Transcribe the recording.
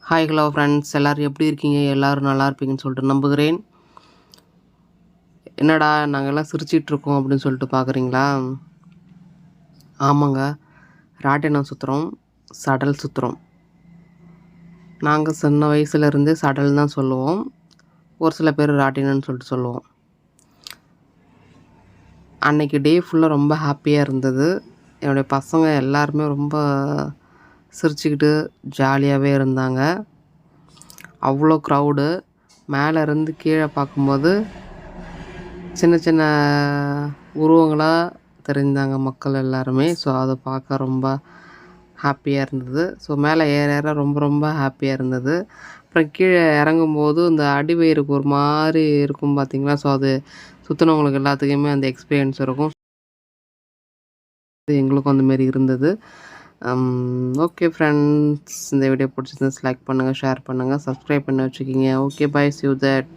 Hi hello friends, எல்லோரும் எப்படி இருக்கீங்க? எல்லோரும் நல்லா இருப்பீங்கன்னு சொல்லிட்டு நம்புகிறேன். என்னடா நாங்கள்லாம் சிரிச்சிட்ருக்கோம் அப்படின்னு சொல்லிட்டு பார்க்குறீங்களா? ஆமாங்க, ராட்டினம் சுற்றுறோம், சடல் சுற்றுறோம். நாங்கள் சின்ன வயசுலேருந்தே சடல் தான் சொல்லுவோம். ஒரு சில பேர் ராட்டினம்னு சொல்லிட்டு சொல்லுவோம். அன்னைக்கு டே ஃபுல்லாக ரொம்ப ஹாப்பியாக இருந்தது. என்னுடைய பசங்க எல்லாருமே ரொம்ப சிரிச்சுக்கிட்டு ஜாலியாகவே இருந்தாங்க. அவ்வளோ க்ரௌடு. மேலே இருந்து கீழே பார்க்கும்போது சின்ன சின்ன உருவங்களாக தெரிந்தாங்க மக்கள் எல்லாருமே. ஸோ அதை பார்க்க ரொம்ப ஹாப்பியாக இருந்தது. ஸோ மேலே ஏற ஏற ரொம்ப ரொம்ப ஹாப்பியாக இருந்தது. அப்புறம் கீழே இறங்கும்போது இந்த அடிவயிறுக்கு ஒரு மாதிரி இருக்கும் பார்த்தீங்களா? ஸோ அது சுற்றினவங்களுக்கு எல்லாத்துக்குமே அந்த எக்ஸ்பீரியன்ஸ் இருக்கும். எங்களுக்கும் அந்தமாரி இருந்தது. ஓகே ஃப்ரெண்ட்ஸ், இந்த வீடியோ பிடிச்சிருந்தா லைக் பண்ணுங்கள், ஷேர் பண்ணுங்கள், சப்ஸ்கிரைப் பண்ணி வச்சுக்கிங்க. Okay, bye, see you that.